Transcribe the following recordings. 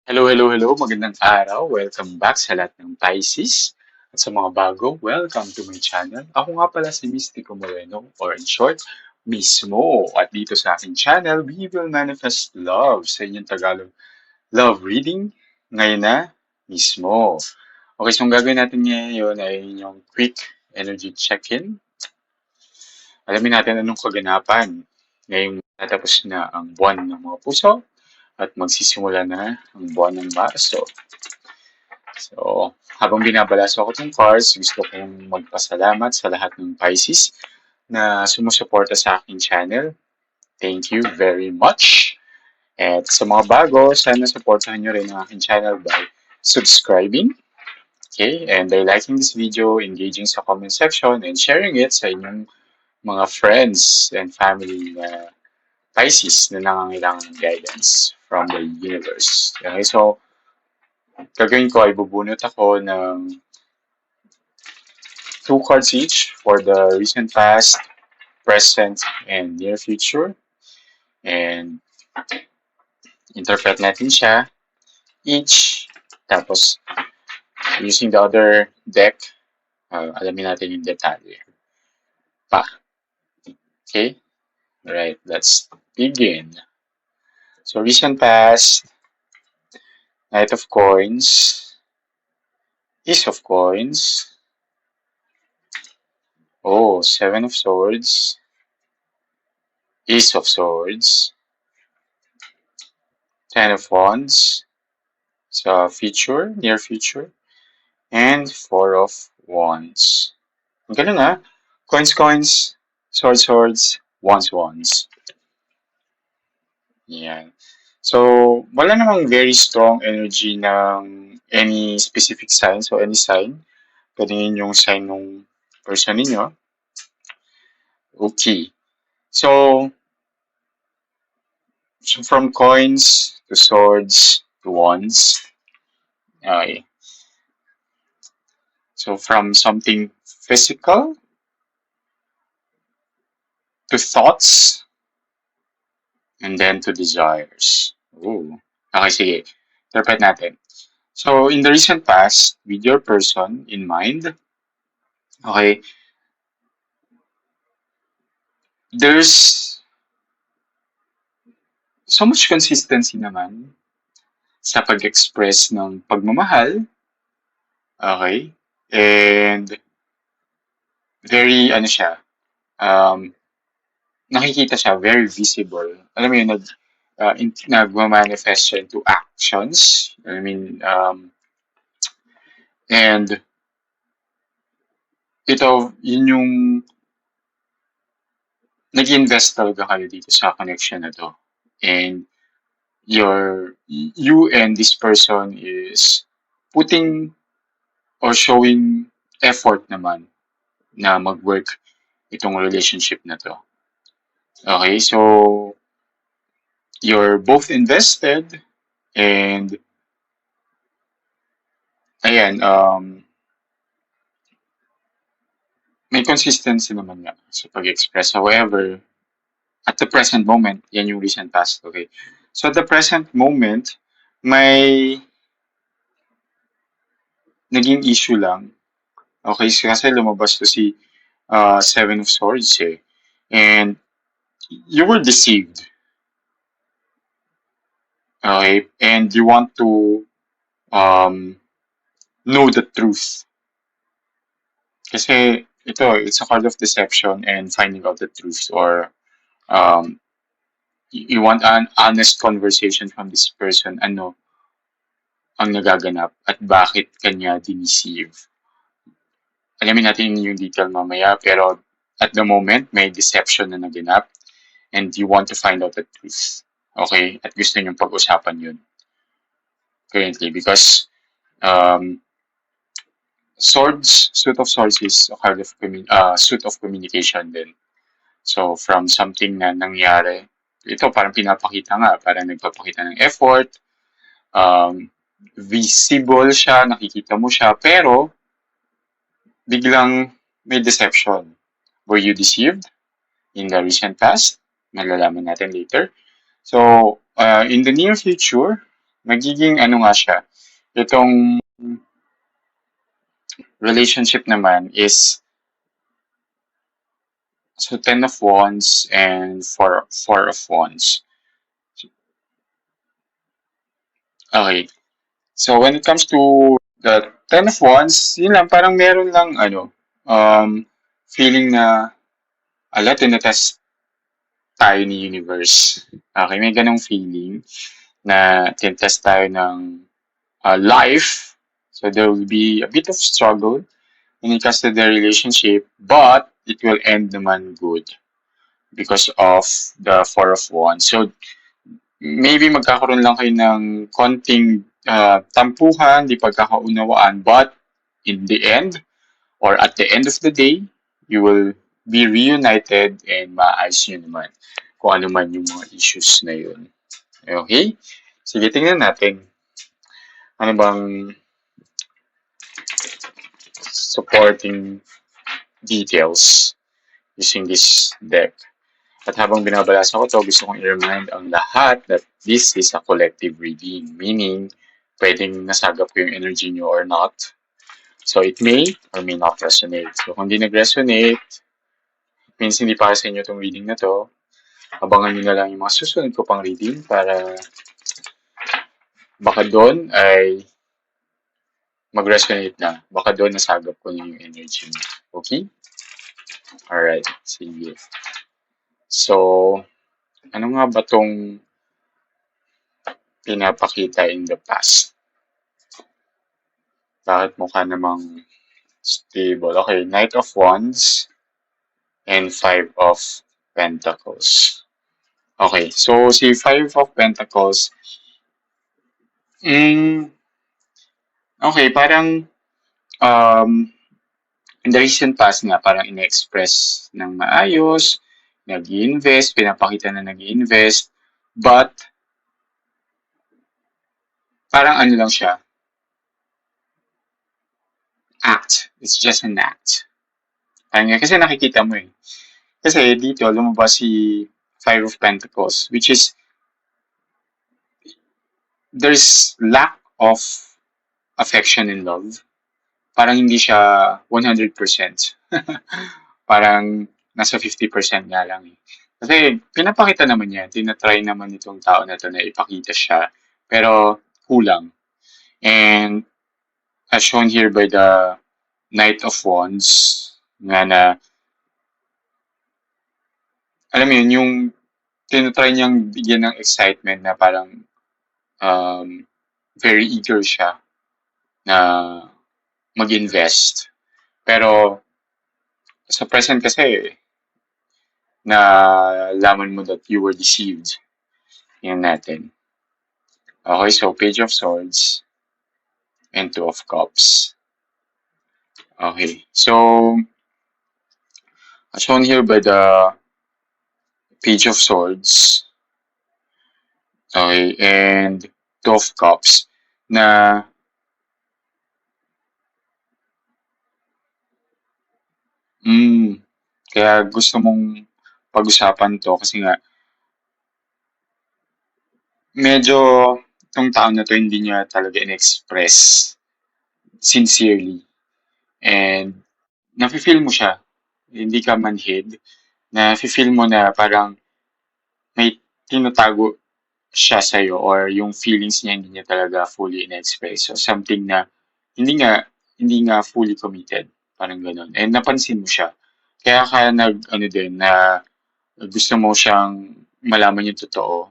Hello, hello, hello. Magandang araw. Welcome back sa lahat ng Pisces. At sa mga bago, welcome to my channel. Ako nga pala si Mystico Moreno, or in short, Mismo. At dito sa aking channel, we will manifest love sa inyong Tagalog love reading. Ngayon na, Mismo. Okay, so ang gagawin natin ngayon ay yung quick energy check-in. Alamin natin anong kaganapan ngayong tatapos na ang buwan ng mga puso at magsisimula na ang buwan ng Marso. So, habang binabalaso ako ng cards, gusto kong magpasalamat sa lahat ng Pisces na sumusuporta sa aking channel. Thank you very much. At sa mga bago, sana supportahan nyo rin ang aking channel by subscribing, okay, and by liking this video, engaging sa comment section, and sharing it sa inyong mga friends and family na Pisces na nangangailangan ng guidance from the universe. Okay, so gagawin ko ay bubunot ako ng 2 cards each for the recent past, present, and near future. And interpret natin siya each. Tapos, using the other deck, alamin natin yung detalye pa. Okay? Alright, let's begin. So, recent past, Knight of Coins, Ace of Coins, Seven of Swords, Ace of Swords, Ten of Wands, sa future, near future, and Four of Wands. Ang galing ha? Coins, coins, swords, swords, wands, wands. Yan. So, wala namang very strong energy ng any specific sign. So, any sign. Pwede yun yung sign ng person ninyo. Okay. So from coins to swords to wands. Okay. So from something physical to thoughts and then to desires. Ooh. Okay, sige. Interpret natin. So in the recent past, with your person in mind, okay, there's so much consistency naman sa pag-express ng pagmamahal. Okay? And very, nakikita siya, very visible. Alam mo yun, nagma-manifest siya into actions. And ito, yun yung nag-invest talaga kayo dito sa connection na to. And you and this person is putting or showing effort naman na mag-work itong relationship na to. Okay, so you're both invested and ayan, may consistency naman nga sa pag-express. However, at the present moment, yan yung recent past, okay? So at the present moment, may naging issue lang. Okay, kasi lumabas to si Seven of Swords eh. And you were deceived. Okay, and you want to know the truth. Kasi it's a card of deception and finding out the truth, or you want an honest conversation from this person, ano ang nagaganap at bakit kanya dineceive. Alamin natin yung detail mamaya, pero at the moment, may deception na naganap and you want to find out the truth. Okay? At gusto niyong pag-usapan yun currently because Suit of Swords is a card of suit of communication din. So, from something na nangyari, ito parang pinapakita nga, parang nagpapakita ng effort, visible siya, nakikita mo siya, pero biglang may deception. Were you deceived in the recent past? Malalaman natin later. So, in the near future, magiging ano nga siya, itong relationship naman is so Ten of Wands and Four of Wands. Okay. So when it comes to the Ten of Wands, yun lang, parang meron lang feeling na ala, tinatest tayo ni Universe. Okay, may ganong feeling na tinatest tayo ng life. So there will be a bit of struggle when it comes to the relationship, but it will end naman good because of the Four of Wands. So maybe magkakaroon lang kayo ng konting tampuhan, di pagkakaunawaan, but in the end, or at the end of the day, you will be reunited and maayos nyo naman kung ano man yung mga issues na yun. Okay? Sige, tingnan natin. Ano bang supporting details using this deck? At habang binabalasa ko to, gusto kong i-remind ang lahat that this is a collective reading. Meaning, pwedeng nasagap ko yung energy nyo or not. So, it may or may not resonate. So, kung di nag-resonate, means hindi para sa inyo itong reading na to. Abangan nyo na lang yung mga susunod ko pang reading para baka doon ay mag-resonate na. Baka doon nasagap ko na yung energy nyo. Okay? Alright. Sige. So, ano nga ba tong pinapakita in the past? Bakit mukha namang stable? Okay, Knight of Wands and Five of Pentacles. Okay, so si Five of Pentacles, okay, parang in the recent past nga, parang ina-express ng maayos, nag-i-invest, pinapakita na nag-i-invest, but parang ano lang siya, act. It's just an act. Kasi nakikita mo eh. Kasi dito, lumabas si Five of Pentacles, which is, there's lack of affection and love. Parang hindi siya 100%. Parang nasa 50% nga lang eh. Kasi pinapakita naman niya, tinatry naman itong tao na to na ipakita siya, pero kulang. And as shown here by the Knight of Wands, nga na, alam mo yun, yung tinatry niyang bigyan ng excitement na parang very eager siya na mag-invest. Pero sa present kasi, na laman mo that you were deceived. Yan natin. Okay, so Page of Swords and Two of Cups. Okay, so as shown here by the Page of Swords, okay, and Two of Cups, na kaya gusto mong pag-usapan to kasi nga medyo itong tao na to hindi niya talaga in-express sincerely. And nafe-feel mo siya. Hindi ka manhid. Nafe-feel mo na parang may tinatago siya sa'yo or yung feelings niya hindi niya talaga fully in-express. So something na hindi nga fully committed. Parang ganun. And napansin mo siya. Kaya ano din na gusto mo siyang malaman yung totoo.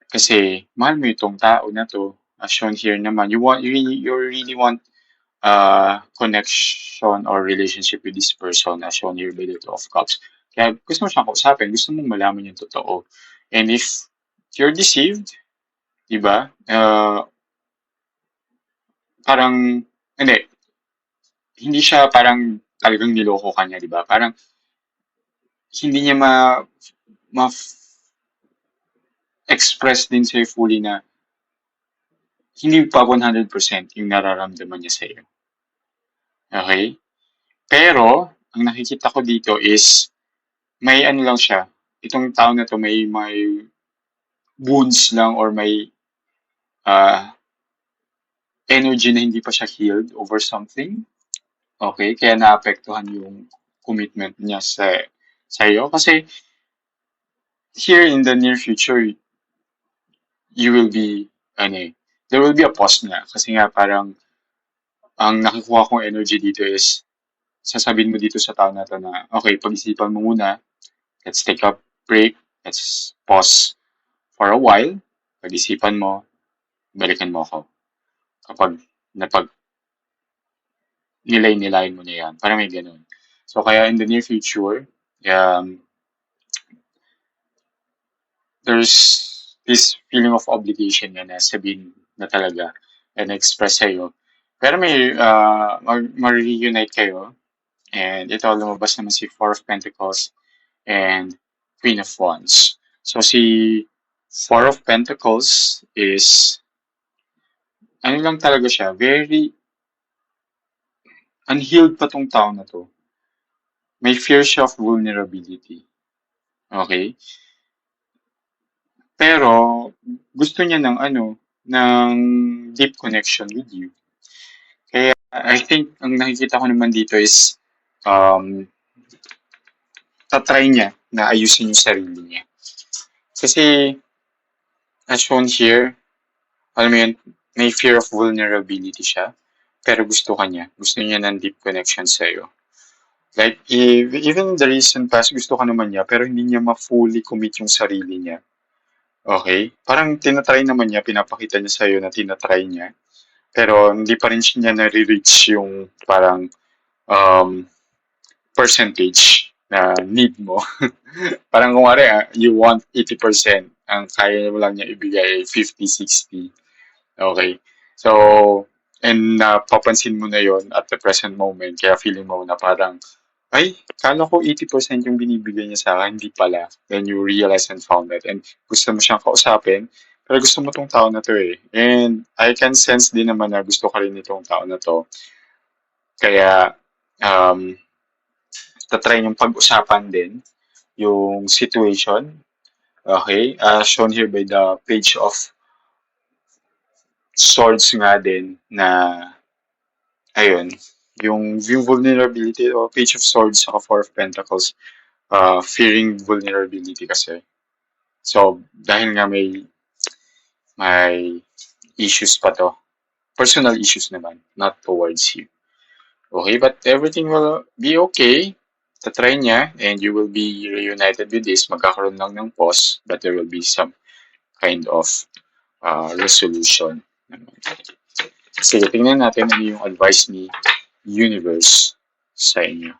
Kasi mahal mo itong tao na to. As shown here naman, you really want connection or relationship with this person as shown here by the Two of Cups. Kaya gusto mo siyang kausapin, gusto mong malaman yung totoo. And if you're deceived, di ba? Parang, hindi siya parang talagang niloko ka niya, di ba? Parang hindi niya express din sa'yo fully na hindi pa 100% yung nararamdaman niya sa'yo. Okay? Pero, ang nakikita ko dito is, may ano lang siya, itong tao na to may wounds lang or may uh, energy na hindi pa siya healed over something. Okay? Kaya naapektuhan yung commitment niya sa iyo. Kasi here in the near future, you will be, ano eh, there will be a pause nga. Kasi nga parang, ang nakukuha kong energy dito is, sasabihin mo dito sa tao na to na, okay, pag-isipan mo muna, let's take a break, let's pause for a while, pag-isipan mo, balikan mo ako. Kapag napag nilay-nilayin mo na yan. Parang may ganun. So, kaya in the near future, um, there's this feeling of obligation na sabihin na talaga and express sa'yo. Pero may mag-reunite kayo and ito lumabas naman si Four of Pentacles and Queen of Wands. So si Four of Pentacles is ano lang talaga siya, very unhealed pa tong tao na to. May fear siya of vulnerability. Okay? Pero gusto niya ng ng deep connection with you. Kaya I think ang nakikita ko naman dito is um, tatry niya na ayusin yung sarili niya. Kasi as shown here, alam mo yun, may fear of vulnerability siya. Pero gusto ka niya. Gusto niya ng deep connection sa'yo. Like, even the recent past, gusto ka naman niya, pero hindi niya ma-fully commit yung sarili niya. Okay? Parang tinatry naman niya, pinapakita niya sa'yo na tinatry niya. Pero hindi pa rin niya nare-reach yung parang um, percentage na need mo. Parang kung you want 80%, ang kaya mo lang niya ibigay ay 50, 60. Okay? So, and papansin mo na yon at the present moment, kaya feeling mo na parang, ay, kala ko 80% yung binibigay niya sa akin, hindi pala. Then you realize and found that. And gusto mo siyang kausapin, pero gusto mo tong tao na to eh. And I can sense din naman na gusto ka rin nitong tao na to. Kaya, um, tatry yung pag-usapan din yung situation. Okay? Shown here by the page of swords nga din na ayun, yung vulnerability o page of swords sa four of pentacles, fearing vulnerability kasi. So, dahil nga may issues pa to. Personal issues naman, not towards you. Okay, but everything will be okay. Tatry niya and you will be reunited with this. Magkakaroon lang ng pause, but there will be some kind of resolution. Sige, tingnan natin ano yung advice ni universe sa inyo.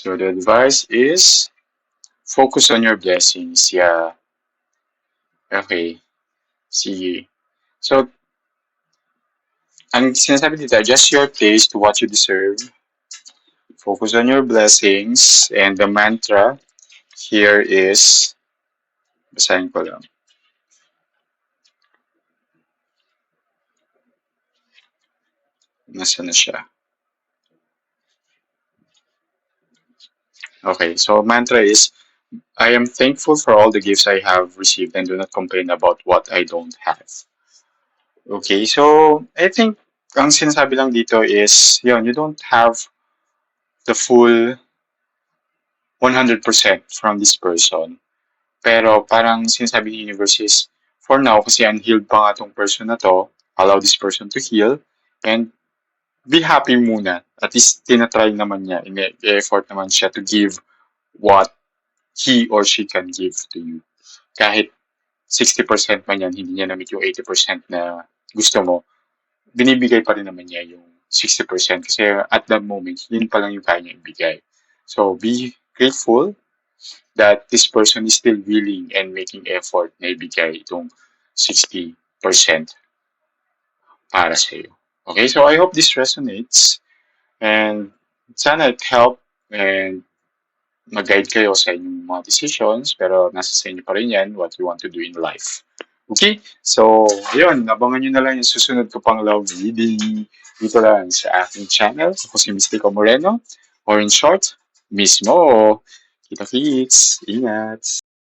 So the advice is focus on your blessings. Yeah. Okay. Sige. So, ang sinasabi dito, adjust your taste to what you deserve. Focus on your blessings. And the mantra here is, basahin ko lang. Nasaan na siya? Okay, so mantra is, I am thankful for all the gifts I have received and do not complain about what I don't have. Okay, so I think ang sinasabi lang dito is, yun, you don't have the full 100% from this person. Pero parang sinasabi ni universe is, for now, kasi unhealed pa nga tong person na to, allow this person to heal, and be happy muna. At least tinatry naman niya, effort naman siya to give what he or she can give to you. Kahit 60% man yan, hindi niya na-meet yung 80% na gusto mo, binibigay pa rin naman niya yung 60% kasi at that moment, yun pa lang yung kaya niya ibigay. So, be grateful that this person is still willing and making effort na ibigay itong 60% para sa iyo. Okay, so I hope this resonates and sana it help and mag-guide kayo sa inyong mga decisions, pero nasa sa inyo pa rin yan what you want to do in life. Okay? So, ayun, abangan nyo na lang yung susunod ko pang love reading dito lang sa aking channel. Ako si Mystico Moreno, or in short, mismo. Kita kits, ingat!